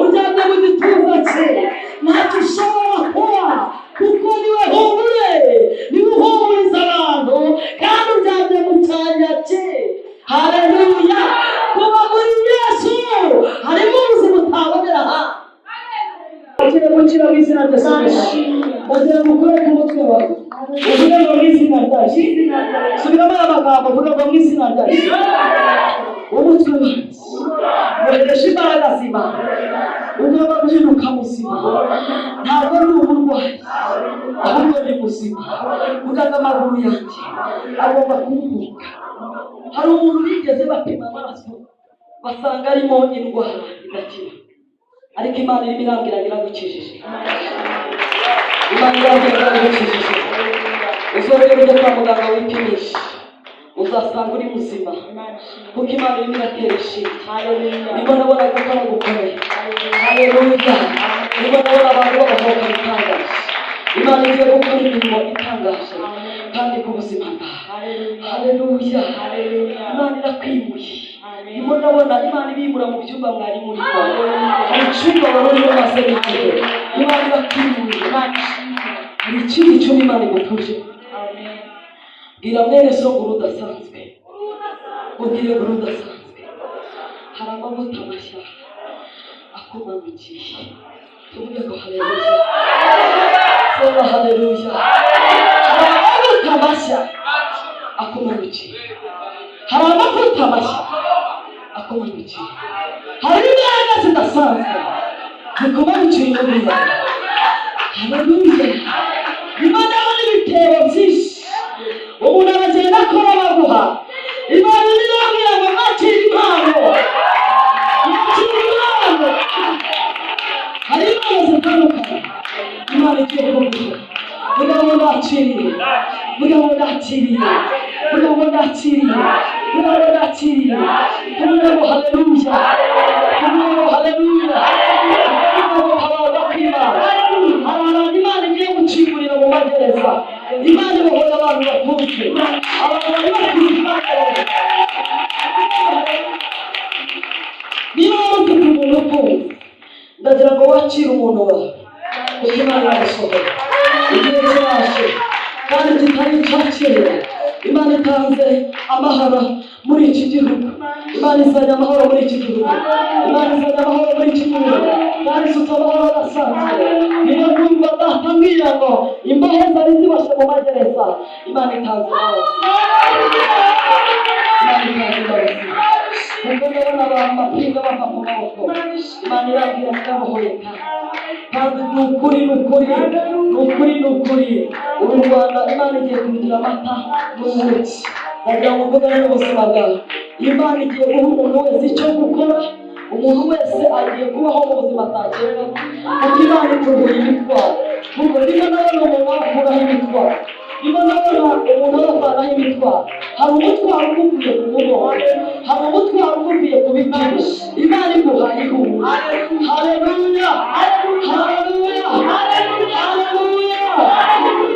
uryamye mu gituza cye ntacyo ushobora kuba, kuko niwe humure, niwe uhumuriza abantu, kandi uryamye mu cyanya cye. Haleluya! kuba muri Yesu harimo ubuzima utabonera ahandi. Ugiye gukira mu izina rya Yesu. Ugiye gukora ku mutwe wawe, uvuge ngo mu izina rya Yesu. Subiramo aya magambo, uvuge ngo mu izina rya Yesu. Umutwe wanjye uregesha imbaraga z'Imana, ugomba guhinduka muzima. Ntabwo ari uburwayi, ahubwo ni muzima. Vuga ngo amaguru yanjye agomba kuruhuka. Hari umuntu bigeze bapima amaraso basanga arimo indwara idakira, ariko Imana irimo irambwira ngo iragukijije. Imana irambwira ngo iragukijije. Uzongera ujye kwa muganga wipimishe, uzasanga uri muzima, kuko Imana irimo iratera ishinge. Niba nabona gukora gukomeye. Haleluya! Niba nabona abantu babahoka bitangaje. Imana igiye gukora imirimo itangaje kandi ku buzima bwawe. Haleluya! Imana irakwimuye. Niba nabona Imana ibimura mu byumba mwari muri kwawe, mu cyumba wari urimo maze n'igihe. Imana irakwimuye. Hari ikindi cyumba Imana igutuje. Bwira mwene so ngo udasanzwe, ubwire ngo udasanzwe. Hari amavuta mashya akumanukiye. Tuvuge ngo haleluya. Sema haleluya. Hari amavuta mashya akumanukiye. Hari amavuta mashya akumanukiye. Hari imbaraga zidasanzwe zikumanukiye muri wowe. Haleluya. Imana muri ibitero byinshi umuntu aragenda akora baguha. Imana irambwira ngo mwakire impano, mwakire impano. Hari impano zitandukanye Imana igiye kuguha. Vuga ngo ndakiriye, vuga ngo ndakiriye, vuga ngo ndakiriye, vuga ngo ndakiriye. Vuga ngo haleluya, vuga ngo haleluya. Vuga ngo habaho kw'Imana. Hari abantu Imana igiye gucingurira mu magereza. Imana ibohoye abantu bafunzwe, abantu bari bakuzwa. Niba ufite umuntu ufunze, ndagira ngo wakire umuntu wawe, kuko Imana iragusohora. Igihe kirashe kandi kitari icya kera. Imana itanze amahoro muri iki gihugu. Imana izanye amahoro muri iki gihugu. Imana izanye amahoro muri iki gihugu. Kandi isutse amahoro adasanzwe. Niyo kumva ndahambira ngo imbohe zari zibashe mu magereza. Imana itanze amahoro. Imana itanze amahoro. Kuko ndabona abantu bapinga bava mu maboko. Imana irambwira ngo ndabohoye kandi ni ukuri, ni ukuri, ni ukuri, ni ukuri. Uru Rwanda Imana igiye kugira amata n'ubuki. Ndagira ngo mvugane n'ubuzima bwawe. Imana igiye guha umuntu wese icyo gukora. Umuntu wese agiye kubaho mu buzima atagera, kuko Imana ikuruye imitwaro. Kuko niba nabona umuntu akuraho imitwaro, niba nabona umuntu abavanaho imitwaro, hari umutwaro uguvuye ku mugongo, hari umutwaro uguvuye ku bipimo. Imana iguhaye ihumure. Haleluya! Haleluya! Haleluya!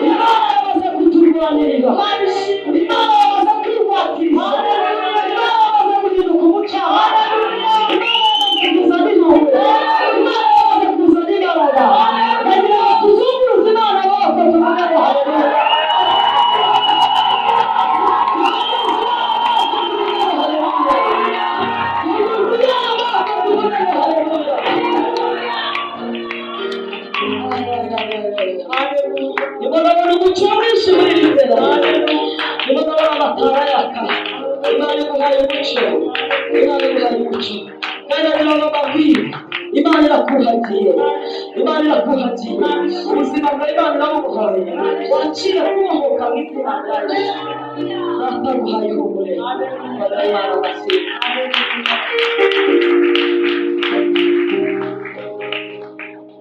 Imana yamaze kuturwanirira. Imana yamaze kwirwatiriza. Imana yamaze guhinduka umucamanza. Imana yamaze kuzana ihumure. Imana yamaze kuzana imbaraga. Ndagira ngo tuzunguruze Imana bose tuvuge ngo haleluya. Nimurabona umucyo mwinshi muri iri terambere. Nimurabona amatara yaka. Imana iguhaye umucyo. Imana iguhaye umucyo. Kandi agira ngo mbabwire, Imana irakuhagiye. Imana irakuhagiye. Ubuzima bwa Imana irabuguhaye. Wakira kubohoka mu izina rya Yesu. Data aguhaye ihumure. Imana y'Imana abashyira.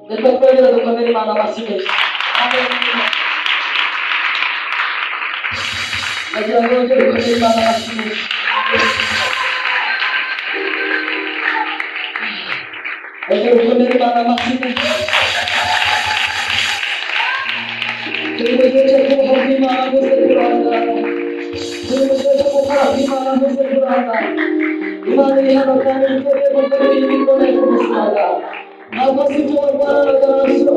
Reka twongere dukomere Imana amashyi menshi. Ndagira ngo wongere dukomere Imana amashyi menshi. Wongere dukomere Imana amashyi menshi. Turi mu gihe cyo kubaho kw'Imana hose turahangana. Turi mu gihe cyo gukora kw'Imana hose turahangana. Imana iri hano kandi twebwe gukora ibintu bikomeye ku buzima bwawe. ntabwo azi ibyo warwaraga nabyo,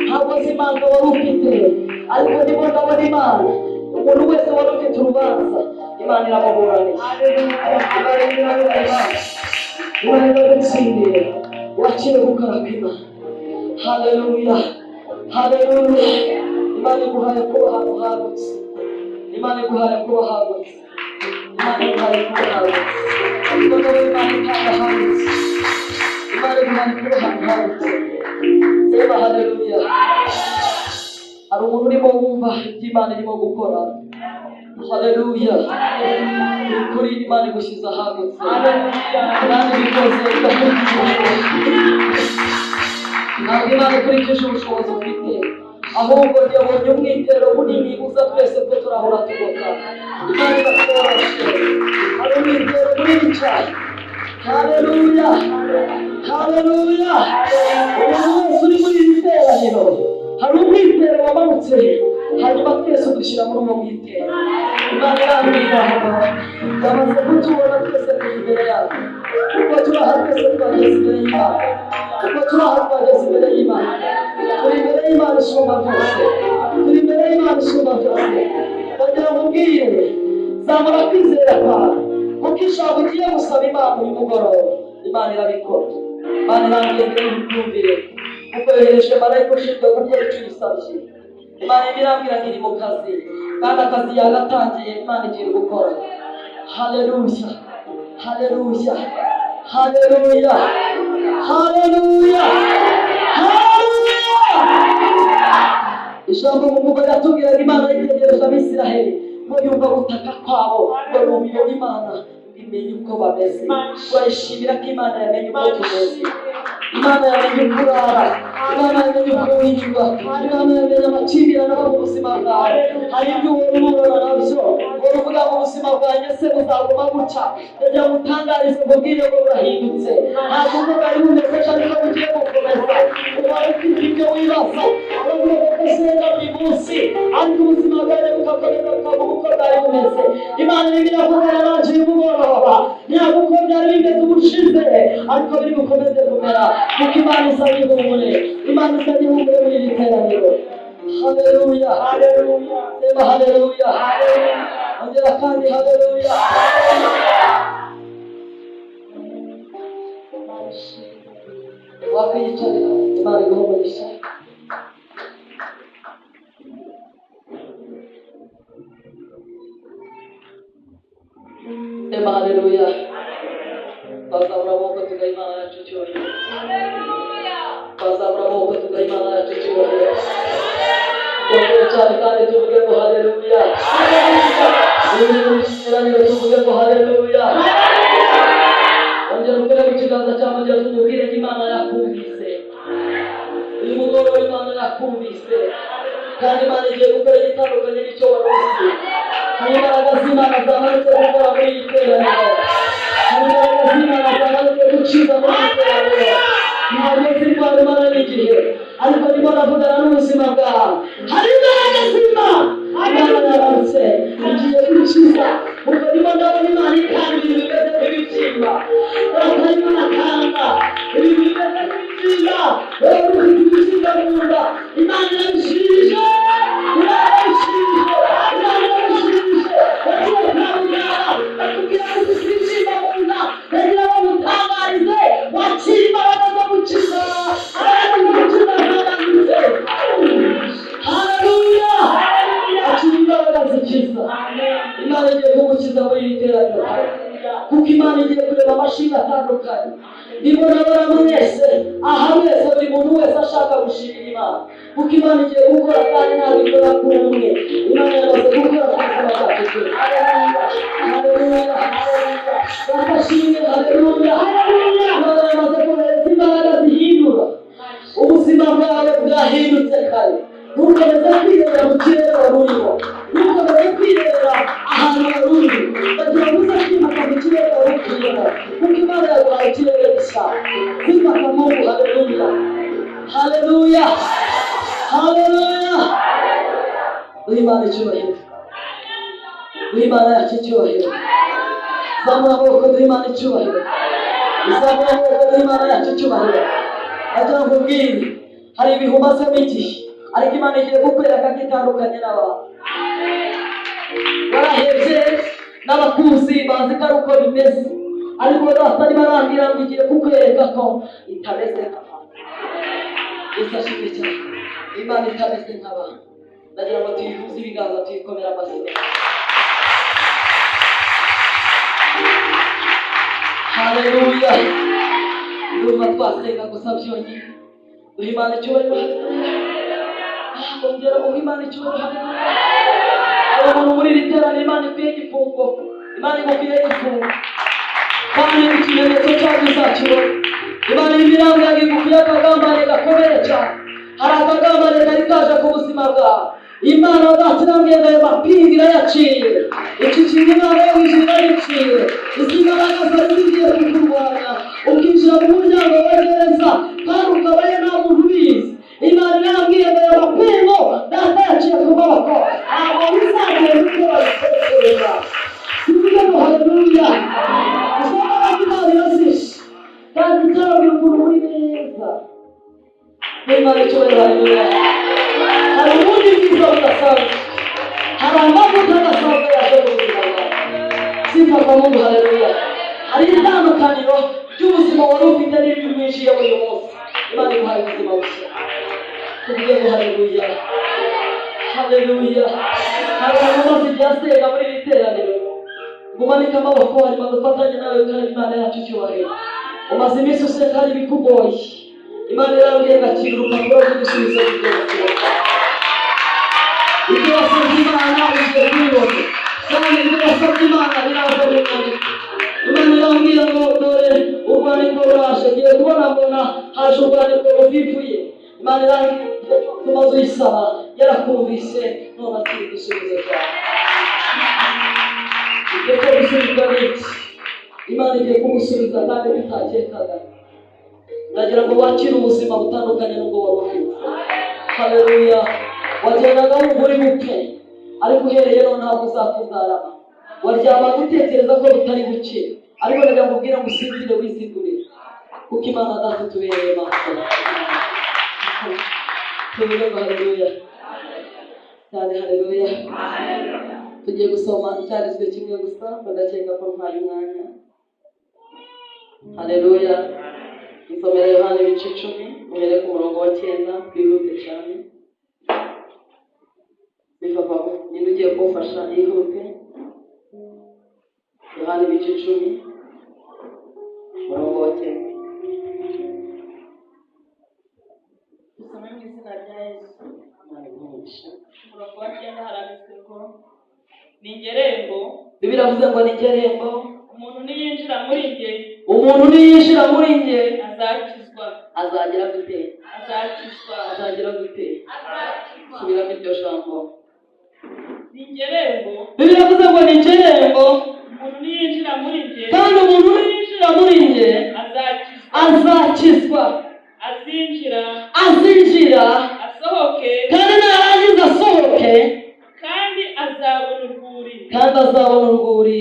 ntabwo azi impanga wari ufite, ariko ndimo ndabona Imana. Umuntu wese wari ufite urubanza Imana iramuburanira, Imana iragutsindira, wakire gukora kw'Imana. Haleluya, haleluya. Imana iguhaye kuba ahantu hagutse, Imana iguhaye kuba hagutse, Imana iguhaye kuba hagutse, Imana itanga hagutse, Imana iguhaye kuba ahantu hagutse. Sema haleluya. Hari umuntu urimo wumva ibyo Imana irimo gukora. Haleluya. Kuri Imana igushyize ahagutse, kandi bikoze ntabwo Imana ikurikije ubushobozi ufite, ahubwo yabonye umwitero munini uza twese ko turahora tugoka. Imana iratworoshe, hari umwitero munini cyane. Haleluya, haleluya. Umuntu wese uri muri iri teraniro hari umwitero wamanutse, hanyuma twese dushyira muri uwo mwitero. Imana irambwira yamaze kutubona twese turi imbere yayo, kuko turaha twese twageze imbere y'Imana, kuko turaha twageze imbere y'Imana. Turi imbere y'Imana isumba byose, turi imbere y'Imana isumba byose. Bagira ngo ubwire, zamura kwizera kwawe, kuko ijambo ugiye gusaba Imana uyu mugoroba Imana irabikora. Imana irambwira ngo ibyumvire, kuko yohereje marayika ushinzwe gukora icyo uyisabye. Imana irambwira ngo iri mu kazi, kandi akazi yagatangiye Imana igiye gukora. Haleluya, haleluya, haleluya, haleluya, haleluya. Ijambo mu mugore yatubwiraga Imana yitegereje Abisiraheli ngo yumva gutaka kwabo, ngo numiyo Imana imenye uko bameze. Turayishimira ko Imana yamenye uko tumeze, Imana yamenye uko urara, Imana yamenye uko wirirwa, Imana yamenye amakimbirane aba mu buzima bwawe. Hari ibyo ubona nabyo uvuga mu buzima bwanjye se buzaguma guca. Ndagira ngo utangarize ngo ubwire ngo burahindutse, ntabwo ubwo bwari bumeze cyane ko bugiye gukomeza. Ubaye ufite ibyo wibaza, uravuga ko usenga buri munsi, ariko ubuzima bwawe bugakomeza bukavuga uko bwari bumeze. Imana irimo iravugana nacu uyu mugoroba, ntabwo uko byari bimeze ubushize, ariko biri bukomeze kumera, kuko Imana isabye ihumure, Imana isabye ihumure muri iri teraniro. Haleluya, haleluya. Sema haleluya, haleluya. Ongera kandi haleluya. Wakwiyicarira, Imana iguhumurisha. Sema haleluya. Bazabura amaboko tugaha Imana yacu icyubahiro. Bazabura amaboko tugaha Imana yacu icyubahiro. Tuvuge cyane kandi tuvuge ngo haleluya. Tuvuge tuvuge ngo haleluya. Ongera ugere mu kiganza cyawe maze tumubwire ko Imana yakumvise. Uyu mugoroba Imana yakumvise, kandi Imana igiye gukora igitandukanye n'icyo wari uzi. Hari imbaraga z'Imana zamanutse gukora muri iri teraniro, hari imbaraga z'Imana zamanutse gukiza muri iri teraniro. Ntabwo zirwara Imana n'igihe, ariko ndimo ndavugana n'ubuzima bwawe. Hari imbaraga z'Imana, Imana yamanutse igiye gukiza. Ubwo ndimo ndabona Imana ikanda ibintu bimeze nk'ibibyimba, ariko Imana akanda ibintu bimeze nk'ibibyimba. Wowe ufite ibibyimba mu nda, Imana irabishirije, Imana irabishirije, Imana irabishirije. Bagiye kwa muganga bakubwira ko ufite ibibyimba mu nda, bagira ngo bagutangarize wakire imbaraga zo gukiza. Gukiza zamanutse. Haleluya, akira imbaraga zikiza. Imana igiye kugukiza muri iri teraniro, kuko Imana igiye kureba amashinga atandukanye. Ndimo ndabona mwese, aha mwese, buri muntu wese ashaka gushimira Imana, kuko Imana igiye gukora kandi ntabwo ikora kuri umwe. Imana yamaze gukora ku buzima bwacu twese. Haleluya, haleluya. Bakashimye, haleluya. Imana yamaze kohereza imbaraga zihindura ubuzima bwawe. Bwahindutse kare. Ntukomeze kwirebera mu kirere wari urimo, ntukomeze kwirebera ahantu wari uri, bagira ngo uze kwimuka mu kirere wari ukirimo, kuko Imana yaguhaye ikirere gishya. Kwimaka Mungu. Haleluya, haleluya, haleluya. Duhe Imana icyubahiro, duhe Imana yacu icyubahiro. Zamura amaboko, duhe Imana icyubahiro. Zamura amaboko, duhe Imana yacu icyubahiro. Bagira ngo nkubwire, hari ibihe umazemo igihe ariko Imana igiye kukwereka ko itandukanye n'abantu. Warahebye n'abakuzi bazi ko ari uko bimeze, ariko batari barambwira ngo igiye kukwereka ko itameze nk'abantu. Yesu ashimwe cyane. Imana itameze nk'abantu. Ndagira ngo tuyivuze ibiganza tuyikomera amashyi. Haleluya. Ndumva twasenga gusa byonyine. Duha Imana icyubahiro. Ongera guha Imana icyubahiro. Abantu muri iri terane Imana ikwiye igifungo. Imana ikwiye igifungo. Kandi ikimenyetso cyacu uzakibona. Imana ibiranga igukwiye akagambane gakomeye cyane. Hari akagambane kari kaje ku buzima bwawe. Imana zatirambye ayo mapingu irayaciye. Iki kintu Imana yawishira yaciye. Ikimbaraga zari zigiye kukurwanya. Ukishyira mu muryango wa gereza kandi ukabaye nta muntu ubizi. Imana irambwiye ayo mapingu data yaciye ku maboko. Ntabwo bizagiye gukora bitekereza. Tuvuge ngo haleluya. Usanga Imana irasishe kandi itarabwira umuntu muri neza. Imana icyubahiro. Haleluya. Hari ubundi bwiza budasanzwe. Hari amavuta adasanzwe yaje mu buzima bwawe. Sifa kwa Mungu. Haleluya. Hari itandukaniro ry'ubuzima wari ufite n'ibyo winjiye muri uyu munsi. Imana iguhaye ubuzima bushya. Tuvuge ngo haleluya. Haleluya. Hari abantu bose byasenga muri iri teraniro. Gumanika amaboko harimo dufatanye nawe kandi Imana yacu icyubahiro. Umaze iminsi usenga hari ibikugoye. Imana irambwiye ngakira urupapuro rw'igisubizo cy'ibyo. Ibyo wasabye Imana ugiye kubibona. Kandi ibyo wasabye Imana biraza mu nyandiko. Imana irambwira ngo dore urwandiko ruraje. Ngiye kubona haje urwandiko ruvivuye. Imana irambwira tumaze uyisaba yarakumvise none akiri igisubizo cyawe. Ibyo ko gusubizwa n'iki? Imana igiye kugusubiza kandi bitakekaga. Ndagira ngo wakire ubuzima butandukanye n'ubwo wari ufite. Haleluya. Wagendaga wumva uri bupfe ariko uhereye none ntabwo uzakuzarama. Waryama gutekereza ko bitari buke ariko ndagira ngo ubwire ngo usinzire wizigurire kuko Imana data tubereye maso. Tuvuge ngo haleluya. Cyane haleluya. Tugiye gusoma icyanditswe kimwe gusa ndakeka ko ntwaye umwanya. Haleluya. Isomera Yohana ibice 10 uhereye ku murongo wa 9 twihute cyane. Bifava niba ugiye kumfasha yihute. Yohana ibice 10 umurongo wa 9. Dusome mu izina rya Yesu. Umurongo wa 9 haranditswe ko ni ngerembo. Bibiliya ivuze ngo ni ngerembo. Umuntu niyinjira muri nge. Umuntu niyinjira muri nge azakizwa. Azagira gute? Azakizwa. Azagira gute? Subira mu iryo jambo. Ni ngerembo. Bibiliya ivuze ngo ni ngerembo. Umuntu niyinjira muri nge. Kandi umuntu niyinjira muri nge azakizwa. Azakizwa. Azinjira. Asohoke. Kandi narangiza asohoke. Kandi azabona urwuri.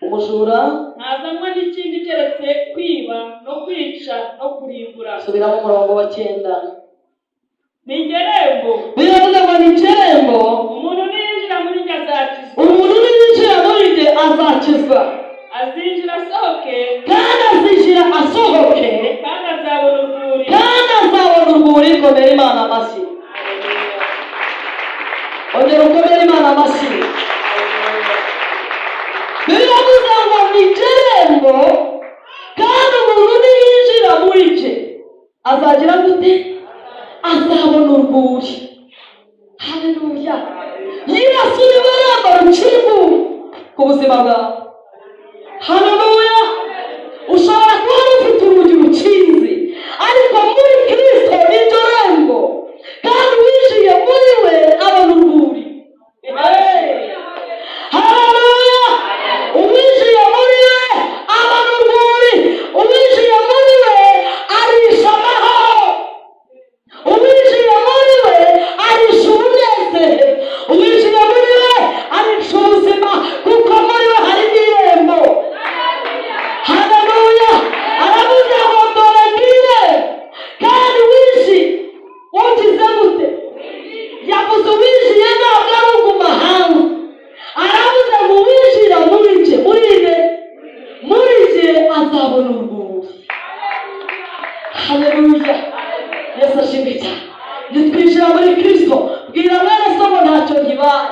Umujura ntazanwa n'ikindi keretse kwiba no kwica no kurimbura. Subira mu murongo wa 9. Ni ngerembo. Biravuga ngo ni ngerembo. Umuntu niyinjira muri nge azakizwa. Umuntu niyinjira muri nge azakizwa. Azinjira asohoke. Kandi azinjira asohoke. Kandi azabona urwuri. Komera Imana amashyi. Ongera ukomere Imana amashyi. Biravuga ngo ni ngerembo. Kandi umuntu niyinjira muri nge azagira gute? Azabona urwuri. Haleluya. Yesu ni baramba rukingu ku buzima bwawe. Haleluya. Ushobora kuba ufite urugi rukinze ariko muri Kristo ni ngerembo. Kandi winjiye muri we abona urwuri. Haleluya. Uwinjiye muri we abona urwuri. Uwinjiye muri we arisha amahoro. Uwinjiye muri we arisha umunezero. Uwinjiye muri we arisha ubuzima kuko muri we hari irembo. Haleluya. Haleluya. Yesu ashimwe cyane. Nitwinjira muri Kristo, bwira mwene somo ntacyo nkibaye.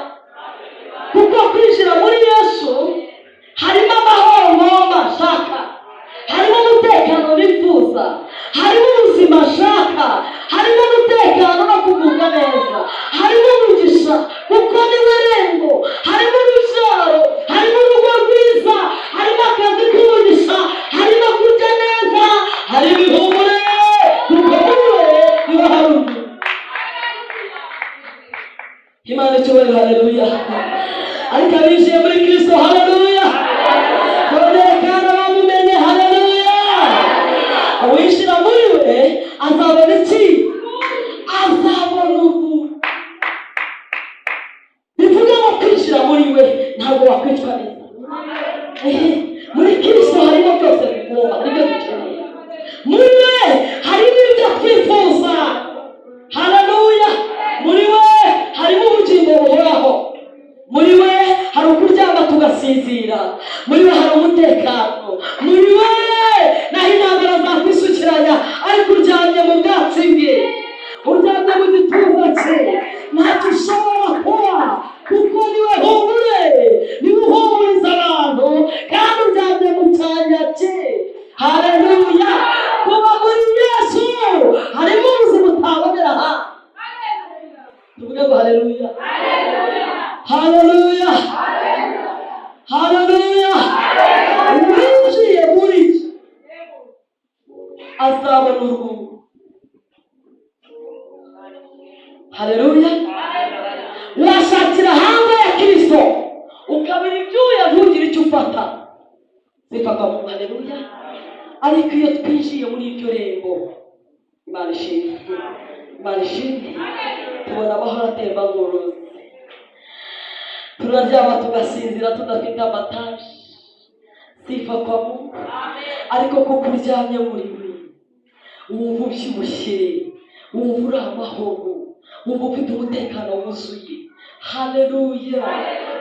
Kuko kwinjira muri Yesu harimo amahoro ngomba nshaka, harimo umutekano nifuza, harimo ubuzima nshaka, harimo umutekano no kugubwa neza, harimo umugisha kuko niwe rembo, harimo urubyaro, harimo urugo rwiza, harimo akazi k'umugisha, harimo kurya neza, harimo ihumure kuko niwe niwe haruguru. Imana icyubahiro. Haleluya. Ariko abinjiye muri Kristo, haleluya, konekana bamumenye, haleluya. Uwishyira muri we azabona iki? Azabona ubu. Bivuga ngo kwinjira muri we ntabwo wakwicwa neza. Muri Kristo harimo byose bigomba, nibyo dukeneye. Muri we harimo ibyo twifuza, haleluya. Muri we harimo ubugingo buhoraho. Muri we hari ukuryama tugasinzira. Muri we hari umutekano. Muri we naho intambara zakwisukiranya, ariko uryamye mu bwatsi bwe, uryamye mu gituza cye, ntacyo ushobora kuba, kuko niwe humure, niwe uhumuriza abantu, kandi uryamye mu cyanya cye. Haleluya. Kuba muri Yesu harimo ubuzima utabonera aha. Tuvuge ngo haleluya. Haleluya. Haleluya. Uwinjiye muri azabona urugo. Haleluya. Washakira hanze ya Kristo ukabira ibyuya ntugire icyo ufata, zipaka mu haleluya. Ariko iyo twinjiye muri iryo rembo, Imana ishimwe, Imana ishimwe, tubona amahoro atemba nk'uruzi. Turaryama tugasinzira tudafite amataje, sifa kwa Mungu. Ariko kuko uryamye muri we wumva ubyibushye, wumva uri amahoro, wumva ufite umutekano wuzuye. Haleluya.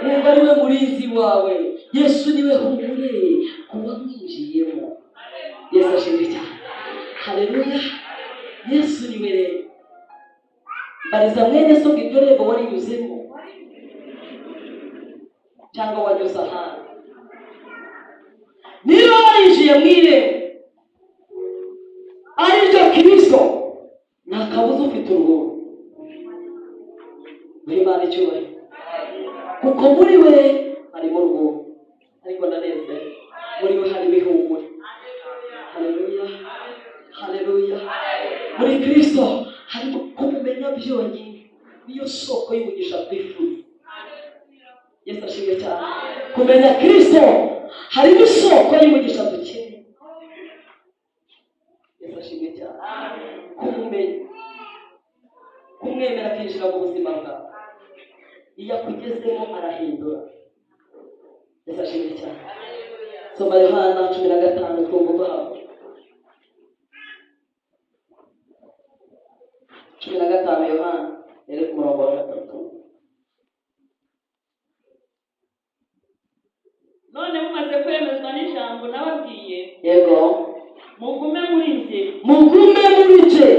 Wumva ari we murinzi wawe. Yesu niwe humure kuba mwinjiyemo. Yesu ashimwe cyane. Haleluya. Yesu niwe rero. Bariza mwene so ngo ibyo rero warinyuzemo cyangwa wanyuze ahandi. Niba warinjiye mu irembo ari ryo Kristo, nta kabuza ufite urugo. Muri Imana icyubahiro. Kuko muri we harimo urugo. Ariko ndaneze muri we harimo ihumure. Haleluya. Haleluya. Muri Kristo harimo kumumenya byonyine, niyo soko y'umugisha twifuza. Yesu ashimwe cyane. Kumenya Kristo harimo isoko y'umugisha dukeneye. Yesu ashimwe cyane. Kumumenya, kumwemera akinjira mu buzima bwawe. Iyo akugezemo arahindura. Yesu ashimwe cyane. Soma Yohana 15 twumva hapo. 15 Yohana ile kumurongo wa 3. None mumaze kwemezwa n'ijambo nababwiye, Yego. mugume muri nje. Mugume muri nje.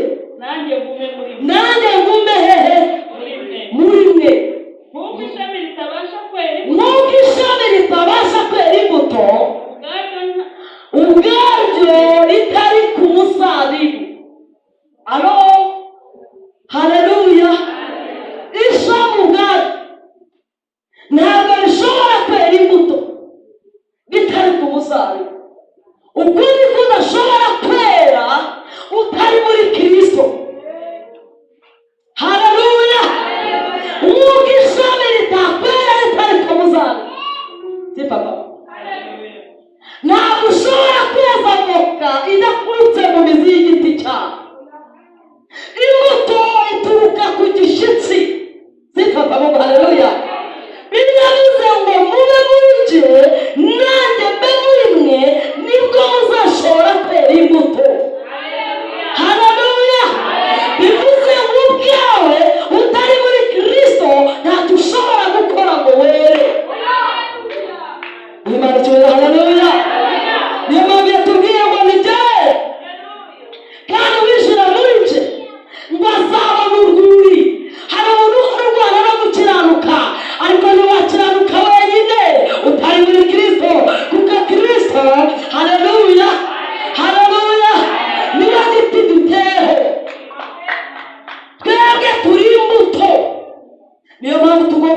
Nanjye ngume muri nje. Nanjye ngume hehe? Muri nje. Muri mwe. Nk'uko ishami ritabasha kwera Nk'uko ishami ritabasha kwera imbuto ubwaryo ritari ku muzabibu. Alo. Haleluya. Ishami ubwaryo ntabwo rishobora kwera imbuto bitari ku muzabibu. Ubwo niko udashobora kwera utari muri Kristo. Haleluya. Nk'uko ishami ritakwera ritari ku muzabibu. Si papa. Ntabwo ushobora kweza voka idakurutse mu mizi y'igiti cyawe.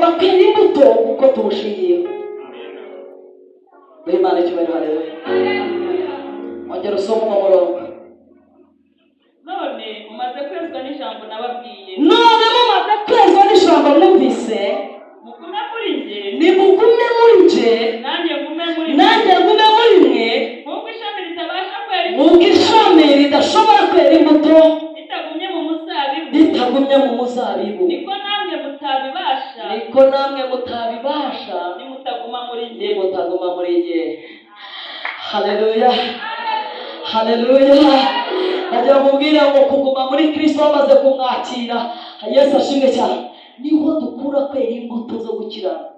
tugomba kwera imbuto kuko tubushingiyeho. Imana icyubahiro. Haleluya. Ongera usome umurongo. none mumaze kwezwa n'ijambo nababwiye. None mumaze kwezwa n'ijambo mwumvise, mugume muri nge, nimugume muri nge, nanjye ngume muri mwe. nk'uko ishami ritabasha kwera nk'uko ishami ridashobora kwera imbuto ritagumye mu muzabibu, niko namwe mutabibasha nimutaguma muri nge. Haleluya. Najya mubwira ngo kuguma muri Kristo bamaze kumwakira, Yesu ashimwe cyane, niho dukura kwera imbuto zo gukiranuka.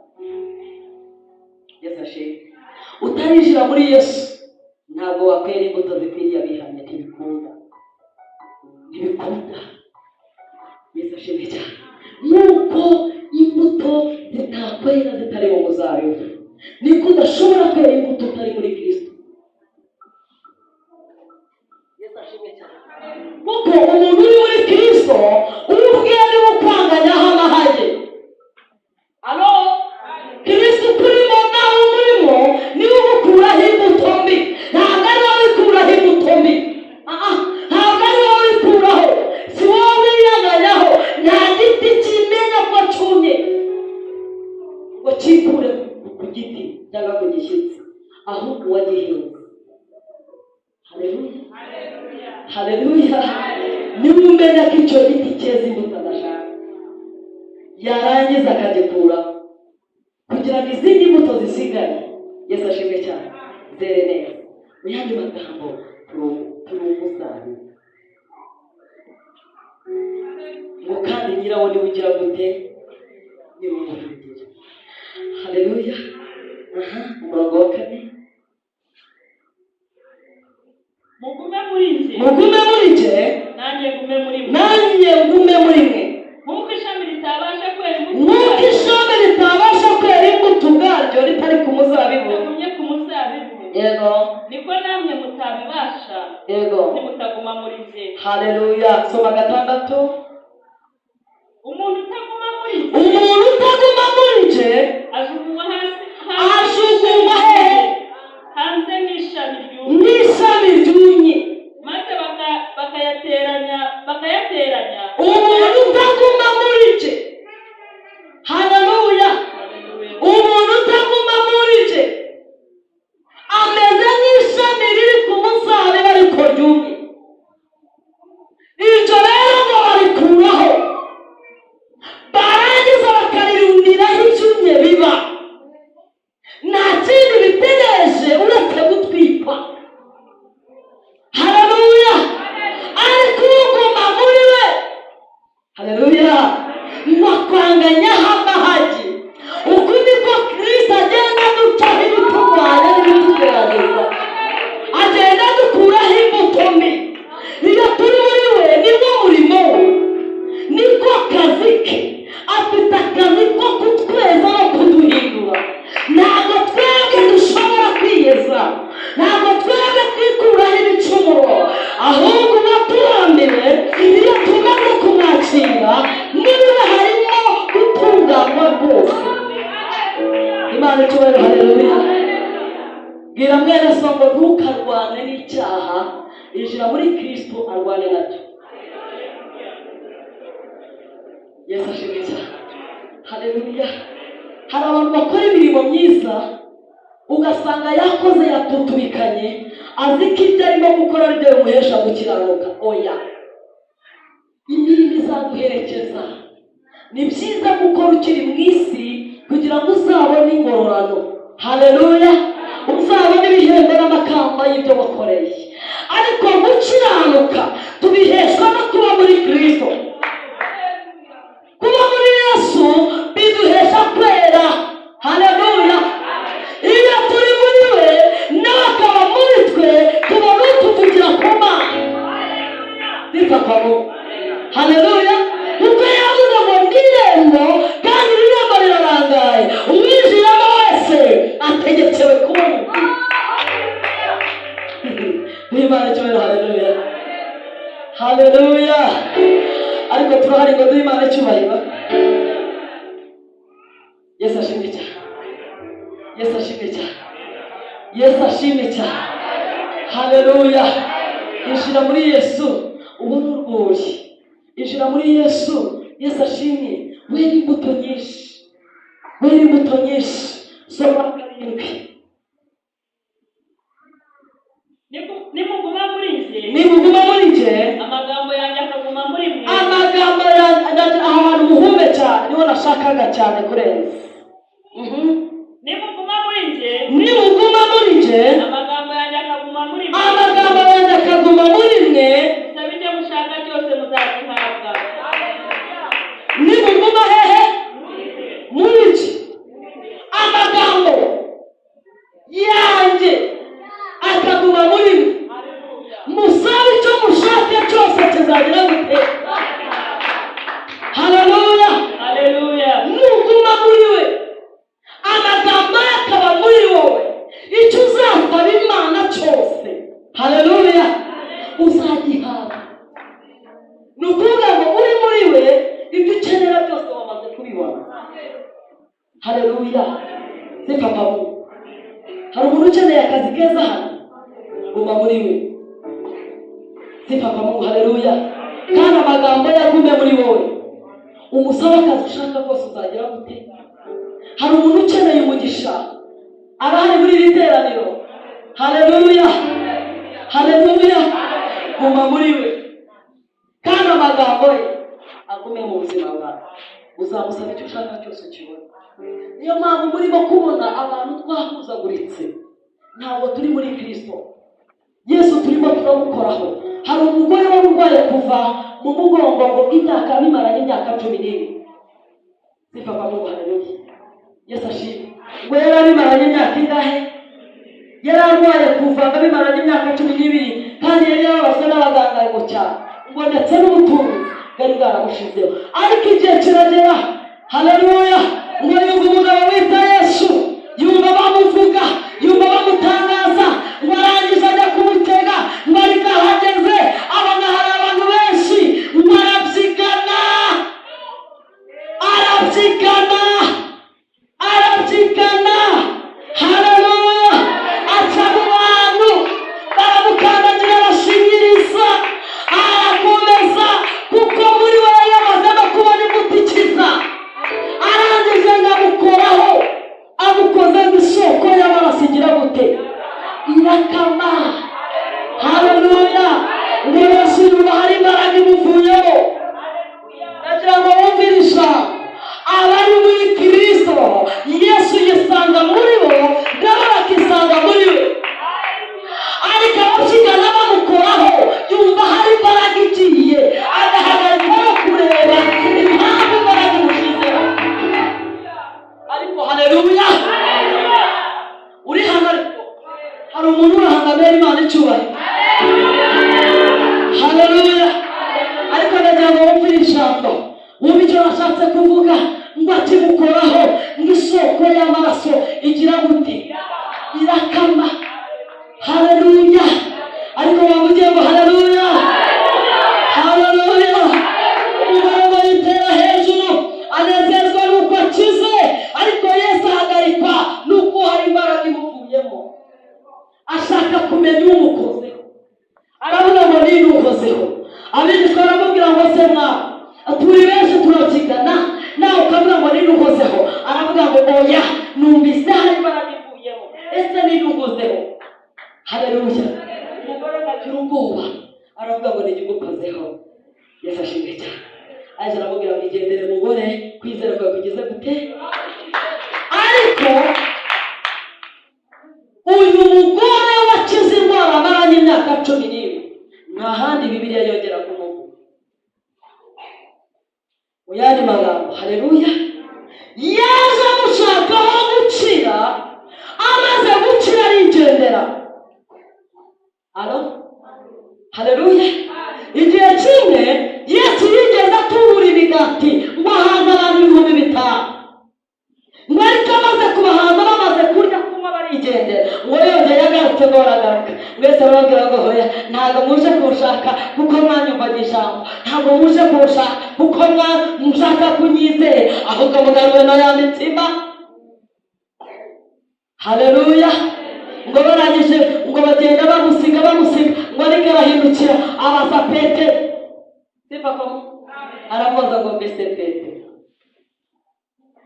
Yesu ashimwe. Utarinjira muri Yesu ntabwo wakwera imbuto zikwiriye abihamya. Ntibikunda. Yesu ashimwe cyane. Nuko imbuto zitakwera zitari mu muzabibu, niko udashobora kwera imbuto utari muri Kristo. Yesu ashimwe cyane. Kuko umuntu uri muri Kristo ubwe ari ukwanganya amahage. Alo, Kristo turimo nawe umurimo niwe ukuraho imbuto mbi. Ntabwo ari wowe ukuraho imbuto mbi. Ntabwo ari wowe ukuraho. Si wowe wiyanganyaho. Nta giti kimenya ko cumye ngo kikure ku giti cyangwa ku gishyitsi, ahubwo uwagihinze. Haleluya. Niba umenya ko icyo giti cyeza imbuto adashaka, yarangiza akagikuraho kugira ngo izindi mbuto zisigare, Yesu ashimwe cyane, zere neza. Mu yandi magambo, turi umuzabibu. Ngo kandi nyirawo niwe ugira gute? Niwe umuhingira. Haleluya. Umurongo wa 4. Mugume muri nge, nanjye ngume muri mwe. nk'uko ishami ritabasha kwera imbuto ubwaryo ritari ku muzabibu, ritagumye ku muzabibu, yego, niko namwe mutabibasha, yego, nimutaguma muri nge. Haleluya. Soma 6. Umuntu utaguma muri nge ajugunywa hanze nk'ishami ryumye, maze bakayateranya. Umuntu utaguma muri nge, haleluya, umuntu utaguma muri nge ameze nk'ishami riri ku muzabibu ariko ryumye. Iryo rero ngo barikuraho, barangiza bakarirundiraho ibyumye biba. Nta kindi bitegereje uretse gutwikwa. Haleluya. Ariko uguma muri we, haleluya, bakwanganyaho amahagi. Uku niko Kristo agenda aducaho ibiturwanya n'ibitugerageza, agenda adukuraho imbuto mbi. Iyo turi muri we nibwo murimo we, niko kazi ke. Afite akazi ko kutweza no kuduhindura. Ntabwo twebwe dushobora kwiyeza, ntabwo twebwe twikuraho ibicumuro, ahubwo uwaturambiwe iyo tumaze kumwakira niba harimo gutunganywa rwose. Imana icyubahiro. Haleluya. Bwira mwene so ngo ntukarwane n'icyaha, injira muri Kristo arwane nacyo. Yesu ashimwe cyane. Haleluya. Hari abantu bakora imirimo myiza ugasanga yakoze yatutubikanye, azi ko ibyo arimo gukora ari byo bimuhesha gukiranuka. Oya, imirimo izaguherekeza. Ni byiza gukora ukiri mu isi kugira ngo uzabone ingororano. Haleluya. Uzabone ibihembo n'amakamba y'ibyo wakoreye. Ariko gukiranuka tubiheshwa no kuba muri Kristo. Kuba muri Yesu biduhesha kwera. Haleluya. Iyo turi muri we nawe akaba muri twe, tubona utuvugira ku Mana. Haleluya. Kuko yavuze ngo n'irembo, kandi irembo rirarangaye, umwinjiramo wese ategekewe kubona. Imana icyubahiro. Haleluya. Haleluya. Ariko turahari ngo duhe Imana icyubahiro. Yesu ashimwe cyane. Yesu ashimwe cyane. Haleluya. Injira muri Yesu ubone urwuri. Injira muri Yesu. Yesu ashimwe. Wera imbuto nyinshi. Wera imbuto nyinshi. Soma 7. Nimuguma muri nje amagambo yanjye akaguma muri mwe. Amagambo yanjye ahantu muhume cyane niho nashakaga cyane kurenza. Nimuguma muri nje amagambo yanjye akaguma muri mwe. Amagambo yanjye akaguma muri mwe. Musabe ibyo mushaka byose muzabihabwa. Nimuguma hehe? Muri nje. Amagambo yanjye akaguma muri mwe. Musabe icyo mushaka cyose kizagira gute. Haleluya. Haleluya. Nuguma muri we amagambo akaba muri wowe, icyo uzasaba Imana cyose, haleluya, uzagihabwa. Nukuvuga ngo uri muri we ibyo ukenera byose wamaze kubibona. Haleluya. Sifa kwa Mungu. Hari umuntu ukeneye akazi keza hano, guma muri we. Sifa kwa Mungu. Haleluya. Kandi amagambo yagume muri wowe, umusaba akazi ushaka kose uzagira gute. Hari umuntu ukeneye umugisha abahari muri iri teraniro. Haleluya. Haleluya. Guma muri we kandi amagambo ye agume mu buzima bwawe, uzamusaba icyo ushaka cyose ukibona. Niyo mpamvu murimo kubona abantu twahuzaguritse, ntabwo turi muri Kristo Yesu turimo turamukoraho. Hari umugore wari urwaye kuva mu mugongo ngo imyaka bimaranye imyaka 12. Sifa kwa Mungu. Haleluya. Yesu ashimwe. Ngo yari bimaranye imyaka ingahe? Yari arwaye kuva bimaranye imyaka 12 kandi yari yabaswe n'abaganga ngo cyane ngo ndetse n'ubutunzi bwari bwaramushizeho. Ariko igihe kiragera, haleluya, ngo yumva umugabo wita Yesu, yumva bamuvuga, yumva bamutangaza, ngo arangiza ajya kumutega, ngo ariko ahageze abona hari abantu benshi, ngo arabyigana. Haleluya. Aca mu bantu baramukandagira arashingiriza, arakomeza kuko muri we yamaze no kubona imbuto ikiza. Arangije ngo amukoraho, amukoze nk'isoko y'amaraso igira gute, irakama. Haleluya. Ngo Yesu yumva hari imbaraga imuvuyeho. Nagira ngo wumvire ijambo, abari muri Kristo Yesu yisanga muri bo nabo bakisanga muri we. Ariko abakigana bamukoraho yumva hari imbaraga igiye, agahagarika no kureba impamvu imbaraga imushizeho. Ariko haleluya. Uri hano ariko hari umuntu urahangamira Imana icyubahiro. Haleluya. Ariko nagira ngo wumvire ijambo, wumve icyo nashatse kuvuga, ngo akimukoraho nk'isoko y'amaraso igira gute, irakama. Haleluya. Ariko bavugiye ngo haleluya. Haleluya. Umugabo yitera hejuru anezezwa nuko akize, ariko Yesu ahagarikwa nuko hari imbaraga imuvuyemo. Ashaka kumenya umukozeho, aravuga ngo ni n'ukozeho. Abigishwa baramubwira ngo se mwa turi benshi turabyigana, nawe ukavuga ngo ni n'ukozeho. Aravuga ngo oya, numvise hari imbaraga imuvuyemo. Ese ni n'ukozeho. Haleluya. Umugore agira ubwoba, aravuga ngo ni n'ukozeho. Yesu ashimwe cyane. Aje aramubwira ngo igendere mugore, kwizera kwawe kugeze gute. Ariko uyu mugore wakize indwara amaranye imyaka 12, nta handi Bibiliya yongera kumuvuga. Uyandi magambo, haleluya, yaje amushakaho gukira, amaze gukira arigendera. Haleluya. Igihe kimwe Yesu yigeze atubura imigati ngo ahaza abantu 5,000. Ngo ariko amaze kubahaza bamaze kurya kunywa barigendera, ngo yongeye agarutse ngo baragaruka. Mwese barabwira ngo hoya, ntabwo muje kuwushaka kuko mwanyumvaga ijambo, ntabwo muje kuwushaka kuko mushaka kunyizera, ahubwo mugaruwe na ya mitima. Haleluya. Ngo barangije ngo bagenda bamusiga ngo ariko arahindukira abaza Petero. Sifa ko aravuga ngo mbese Petero,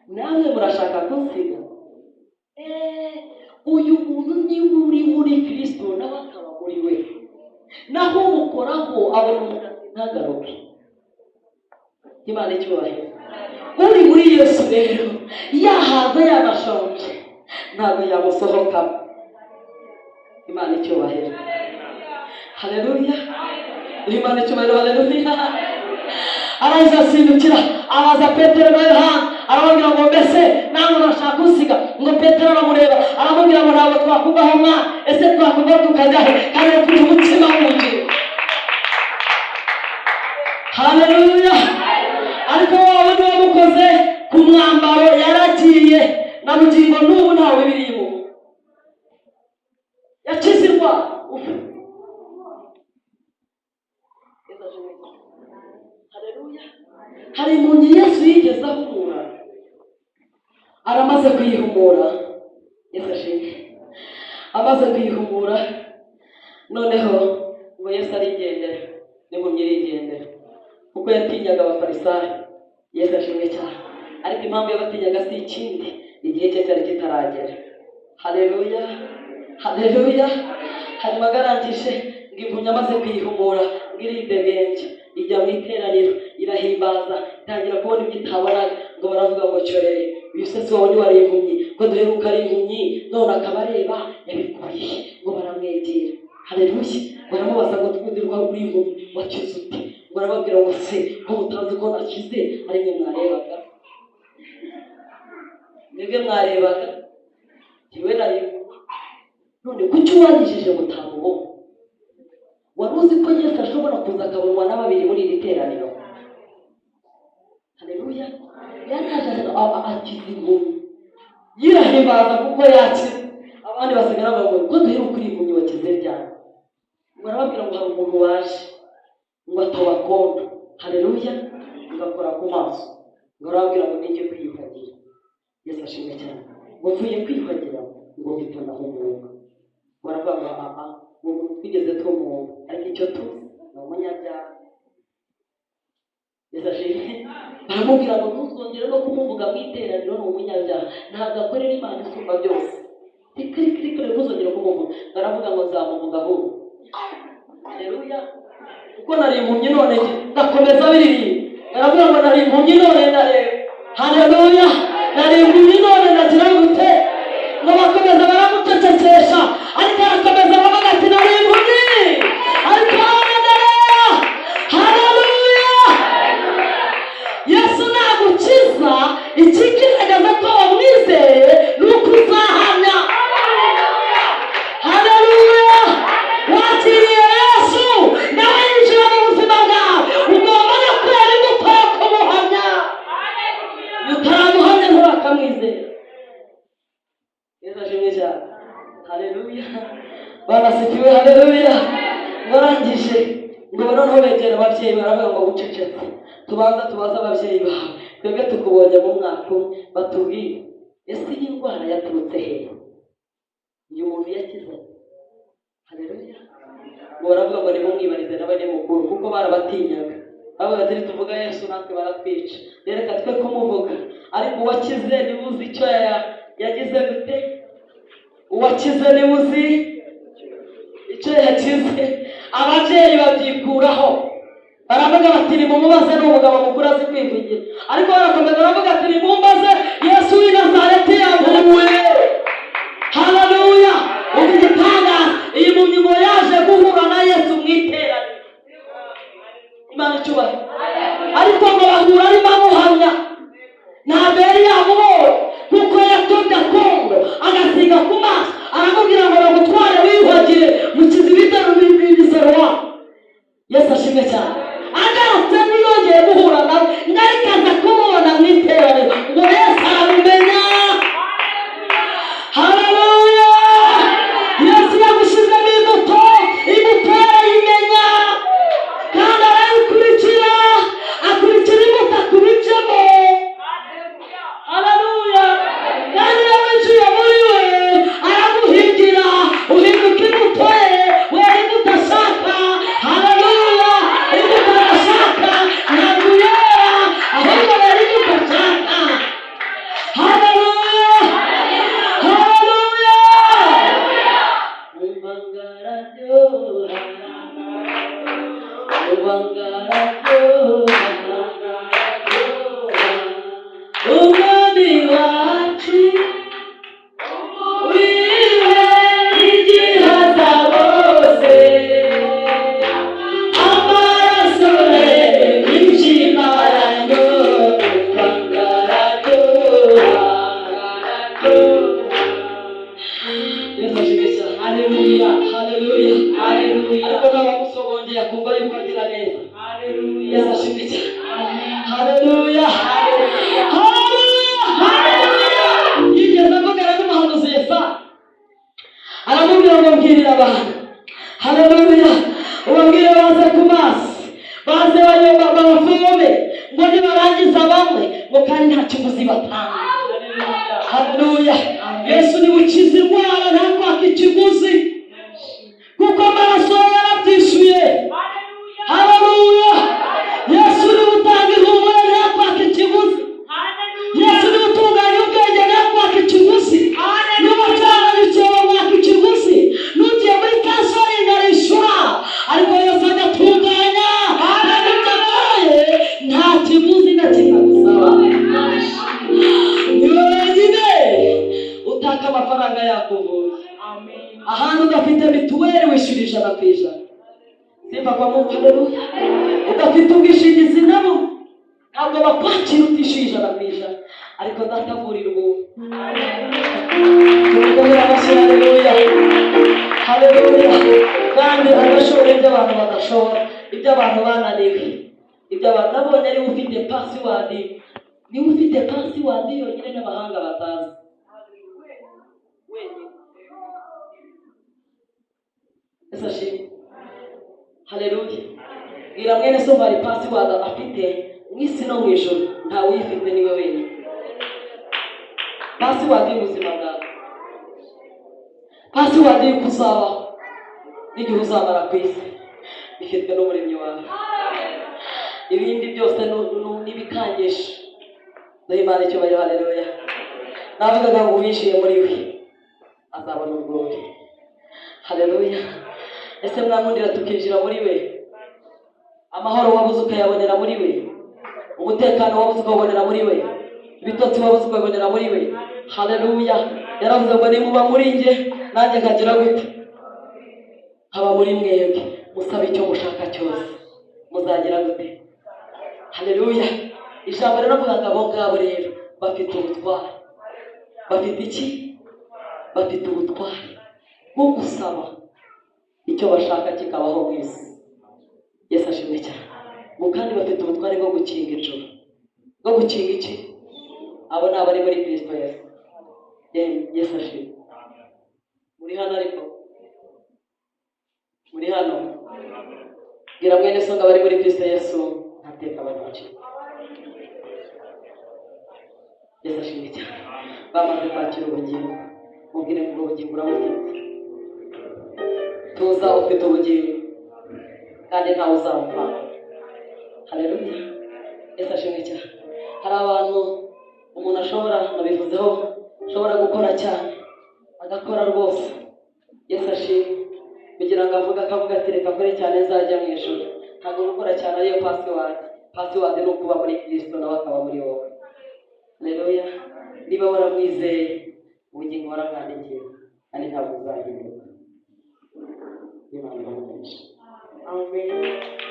namwe murashaka kunsiga? Uyu muntu ni uri muri Kristo nawe akaba muri we, naho umukoraho abona umugati ntagaruke. Imana icyubahiro. Uri muri Yesu rero yahaza yanashonje ntabwo yamusohokamo. Imana icyubahiro. Haleluya. Imana icyubahiro. Haleluya. Araza asindukira abaza Petero na Yohana arababwira ngo mbese namwe murashaka kunsiga? Ngo Petero aramureba aramubwira ngo ntabwo twakuvaho mwana, ese twakuvaho tukajya he? Kandi dufite umutima w'ubugingo. Haleluya. Ariko wowe niwe wamukoze ku mwambaro yaragiye na bugingo n'ubu ntawe birimo, yakizirwa. Haleluya. Hari umuntu Yesu yigeze ahumura, aramaze kuyihumura. Yesu ashimwe. Amaze kuyihumura noneho ngo Yesu arigendera, n'impumyi irigendera kuko yatinyaga abafarisayo. Yesu ashimwe cyane. Ariko impamvu yabatinyaga si ikindi, igihe cye cyari kitaragera. Haleluya. Haleluya. Hanyuma agarangije ngo impumyi amaze kuyihumura ngo iridegembye ijya mu iteraniro irahimbaza, itangira kubona ibyo itabona. Ngo baravuga ngo cyorere uyu se si wowe wari impumyi, ngo duheruka ari impumyi none akaba areba, yabikuye. Ngo baramwegera. Haleluya. Baramubaza ngo twudirwa uri impumyi wakize ute? Ngo barababwira ngo se ko mutazi ko nakize ari mwe mwarebaga? Mwebwe mwarebaga, jyewe nareba. None kuki wanyijije mutamubona? Wari uzi ko Yesu ashobora kuza akabonwa na babiri muri iri teraniro? Haleluya. Yanaje akiza impumyi yirahimbaza kuko yakize. Abandi basigara bavuga ko duheruka uri impumyi wakize ryari? Ngo barababwira ngo hari umuntu waje ngo atabakondo. Haleluya. Ngakora ku maso. Ngo barababwira ngo nijye kwiyuhagira. Yesu ashimwe cyane. Ngo mvuye kwiyuhagira ngo mpitana humura. Baravuga ngo twigeze twumva, ariko icyo tuzi ni umunyabyaha. Yesu ashimwe. Baramubwira ngo ntuzongere no kumuvuga mu iteraniro, ni umunyabyaha, ntabwo akorera Imana isumba byose. Tikirikirikire ntuzongere kumuvuga. Baravuga ngo nzamuvuga ahubwo. Haleluya. Kuko nari impumyi none ndakomeza biririmba. Baravuga ngo nari impumyi none ndareba. Haleluya. Nari impumyi none ndagira gute? Ngo bakomeza baramucecekesha, ariko arakomeza aravuga ati nari impumyi ariko ndareba. Haleluya. Yesu nagukiza, ikigaragaza ko wamwizeye ni uko uzahamya. Haleluya. Wakiriye Yesu nawe yinjira mu buzima bwawe, ugomba no kwera imbuto yo kumuhamya. Utaramuhamya ntubakamwizera. Yesu ashimwe cyane. Haleluya. Banasifiwe. Haleluya. Barangije ngo noneho begera ababyeyi baravuga ngo ucecetse, tubaza ababyeyi bawe, twebwe tukubonye mu mwaka batubwire ese iyi ndwara yaturutse hehe? Uyu muntu yakize. Haleluya. Ngo baravuga ngo nimumwibarize n'abanyamukuru kuko barabatinyaga. Bavuga ati tuvuga Yesu natwe baratwica, reka twe kumuvuga. Ariko uwakize niwe uzi icyo yagize gute? Uwakize niwe uzi icyo yakize. Ababyeyi babyikuraho baravuga bati nimumubaze n'umugabo mukuru azi kwivugira. Ariko barakomeza baravuga ati nimumbaze Yesu w'i Nazareti yavuwe. Haleluya. Ubu igitangaza, iyi mpumyi ngo yaje guhura na Yesu mu iteraniro. Imana icyubahiro. Ariko ngo bahura arimo amuhamya, ntabwo yari yamubonye kuko yatobye akondo agasiga ku maso. Aramubwira ngo bagutware wiyuhagire mukize ibitero b'ibisero. Yesu ashimwe cyane. Agarutse ntiyongeye guhura nawe, ngarikaza kumubona mu iteraniro ngo Yesu aramumenya. Haleluya. Yesu yagushizemo imbuto yarayimenya kandi arayikurikira, akurikira imbuto akubicemo. Haleluya. Kandi iyo winjiye muri we umwami wacu wiwe igihaza bose amaraso ye y'ikimarayo haleluya haleluya haleluya ariko n'abamusogongera kumva yuko agira neza haleluya yasashimije haleluya haleluya haleluya yigeze avugana n'umuhanuzi Yesaya aramubwira ngo mbwirira abantu haleluya ubabwire baze ku mazi baze babafome ngo nibarangiza bamwe ngo kandi nta kiguzi batanga haleluya Yesu ni ukiza indwara nta kwaka ikiguzi kuko amaraso yarabyishuye haleluya Yesu ni utanga ihumure nta kwaka ikiguzi Yesu ni utunganya ubwenge nta kwaka ikiguzi n'umucanga nicyo waka ikiguzi n'ugiye muri kanseri ngarishura ariko Yesu agatunganya kandi byabaye nta kiguzi na kimwe gusaba utaka amafaranga yakuvura ahantu udafite mituweli wishyura 100%. Sifa kwa Mungu haleluya. Udafite ubwishingizi nabo ntabwo bakwakira utishyuye 100%, ariko datavurira ubuntu. Haleluya haleluya. Kandi agashobora ibyo abantu badashobora, ibyo abantu bananiwe, ibyo abantu nabonye ari ufite password, ni ufite password yonyine n'abahanga batazi. Esashi haleluya. Gira mwene so bari password afite mwisi no mwijoro nta uyifite niwe wenyine. Password y'ubuzima bwawe, password y'ukuzaba n'igihe uzamara ku isi ifitwe n'umuremyi wawe. Ibindi byose nibikangisha Imana icyo bayo haleluya. Navuga ngo wishiye muri we azabona ubwori haleluya. Ese mwamundira tukinjira muri we, amahoro wabuze ukayabonera muri we, umutekano wabuze ukabonera muri we, ibitotsi wabuze ukabonera muri we haleluya. Yaravuze ngo nimuba muri nge nanjye nkagira gute haba muri mwebwe musaba icyo mushaka cyose muzagira gute haleluya. Ijambo rero avuga ngo abo ngabo rero bafite ubutwari, bafite iki? Bafite ubutwari bwo gusaba icyo bashaka kikabaho mu isi. Yesu ashimwe cyane. Kandi bafite ubutwari bwo gukinga ijuru, bwo gukinga iki? Abo ni abari muri Kristo Yesu. Yesu ashimwe. Muri hano ariko muri hano gira mwene so ngabari muri Kristo Yesu ntateka baduci. Yesu ashimwe cyane. Bamaze kwakira ubugingo, mubwire ngo ubugingo urabufite. Tuza ufite ubugingo kandi ntawe uzapfa haleluya. Yesu ashimwe cyane. Hari abantu umuntu ashobora nabivuzeho ashobora gukora cyane agakora rwose. Yesu ashimwe kugira ngo akavuga ati reka kore cyane nzajya mu ijuru. Ntabwo gukora cyane ariyo password ni ukuba muri Kristo nawe akaba muri wowe haleluya. Niba waramwizeye ubugingo waramwandikiye kandi ntabwo uzahinduka. Amen.